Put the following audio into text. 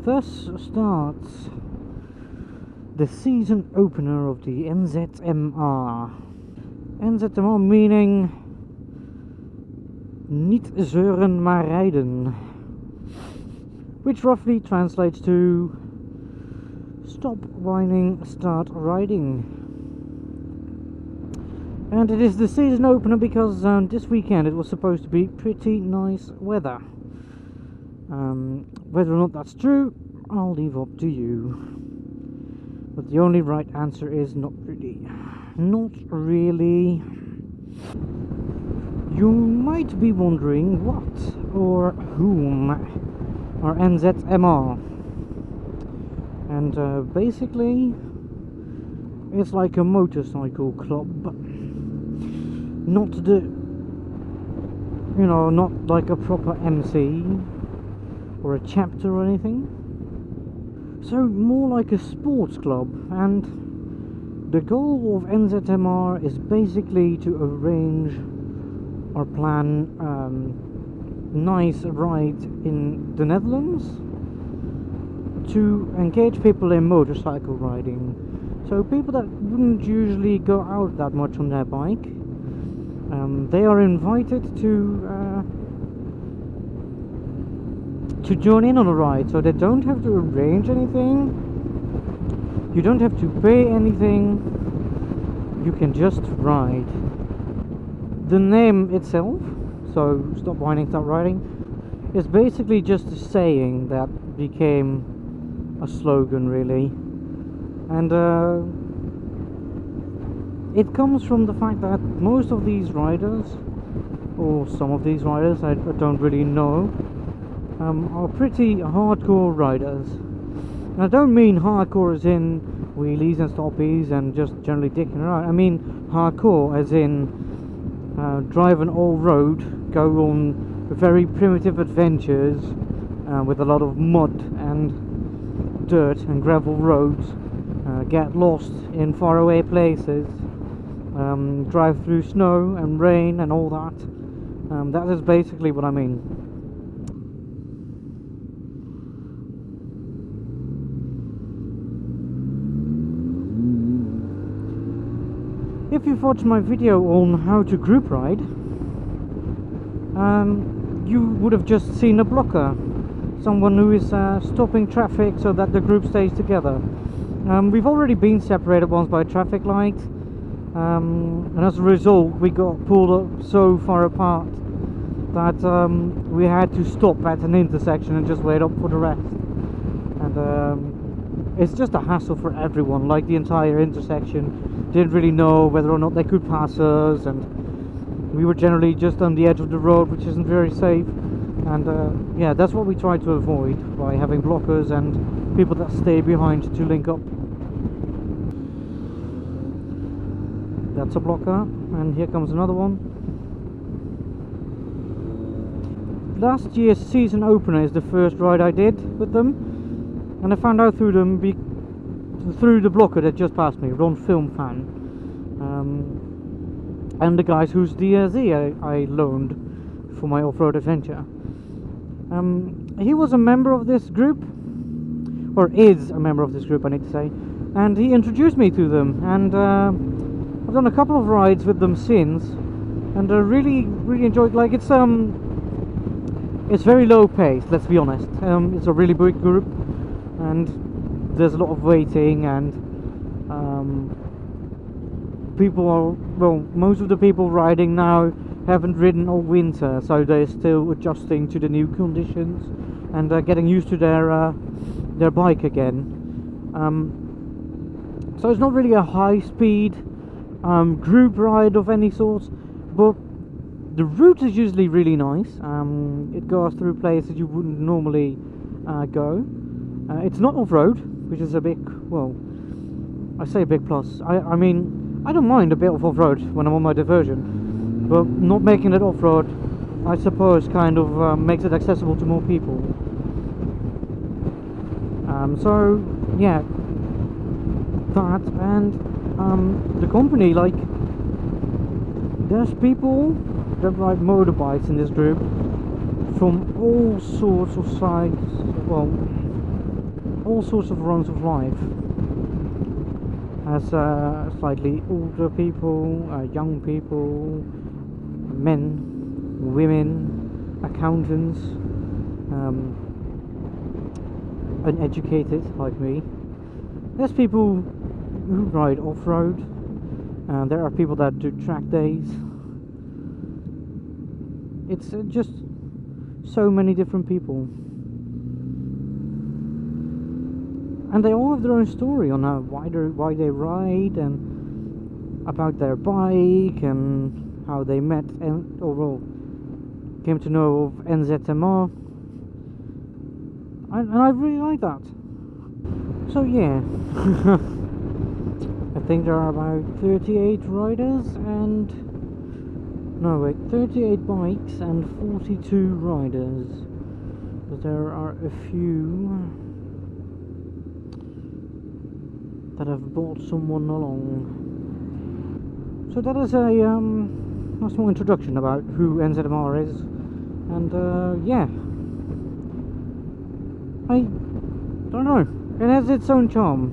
thus starts the season opener of the NZMR. NZMR meaning niet zeuren maar rijden, which roughly translates to stop whining, start riding. And it is the season opener because this weekend it was supposed to be pretty nice weather. Whether or not that's true, I'll leave up to you. But the only right answer is not really. Not really. You might be wondering what or whom are NZMR. And basically, it's like a motorcycle club. Not the, you know, not like a proper MC or a chapter or anything. So more like a sports club, and the goal of NZMR is basically to arrange or plan nice rides in the Netherlands to engage people in motorcycle riding. So people that wouldn't usually go out that much on their bike, they are invited to join in on a ride. So they don't have to arrange anything, you don't have to pay anything, you can just ride. The name itself, so Stop Whining, Start Riding, is basically just a saying that became a slogan really. And it comes from the fact that most of these riders, or some of these riders, I don't really know, are pretty hardcore riders. And I don't mean hardcore as in wheelies and stoppies and just generally dicking around. I mean hardcore as in drive an old road, go on very primitive adventures with a lot of mud and dirt and gravel roads, get lost in faraway places, drive through snow and rain and all that. That is basically what I mean. If you've watched my video on how to group ride, you would have just seen a blocker, someone who is stopping traffic so that the group stays together. We've already been separated once by a traffic light, and as a result we got pulled up so far apart that we had to stop at an intersection and just wait up for the rest. And it's just a hassle for everyone, like the entire intersection didn't really know whether or not they could pass us, and we were generally just on the edge of the road, which isn't very safe. And yeah, that's what we try to avoid by having blockers and people that stay behind to link up. That's a blocker, and here comes another one. Last year's season opener is the first ride I did with them, and I found out through them through the blocker that just passed me, Ron Film Fan, and the guys whose DRZ I loaned for my off-road adventure. He was a member of this group, or is a member of this group I need to say, and he introduced me to them, and I've done a couple of rides with them since, and I really enjoyed. Like, it's very low paced, let's be honest. It's a really big group, and there's a lot of waiting, and people are, well, most of the people riding now haven't ridden all winter, so they're still adjusting to the new conditions and getting used to their bike again. So it's not really a high speed group ride of any sort, but the route is usually really nice. It goes through places you wouldn't normally go. It's not off-road, which is a big, well, I say a big plus. I mean, I don't mind a bit of off-road when I'm on my diversion, but not making it off-road, I suppose, kind of makes it accessible to more people. So yeah, that, and the company, like, there's people that ride motorbikes in this group from all sorts of sides, well, all sorts of runs of life. As slightly older people, young people, men, women, accountants, uneducated like me. There's people who ride off-road, and there are people that do track days. It's just so many different people, and they all have their own story on why they ride, and about their bike, and how they met and came to know of NZMR, and I really like that. So yeah, I think there are about 38 riders and 38 bikes and 42 riders. But there are a few that have brought someone along. So that is a small introduction about who NZMR is, and yeah, I don't know, it has its own charm.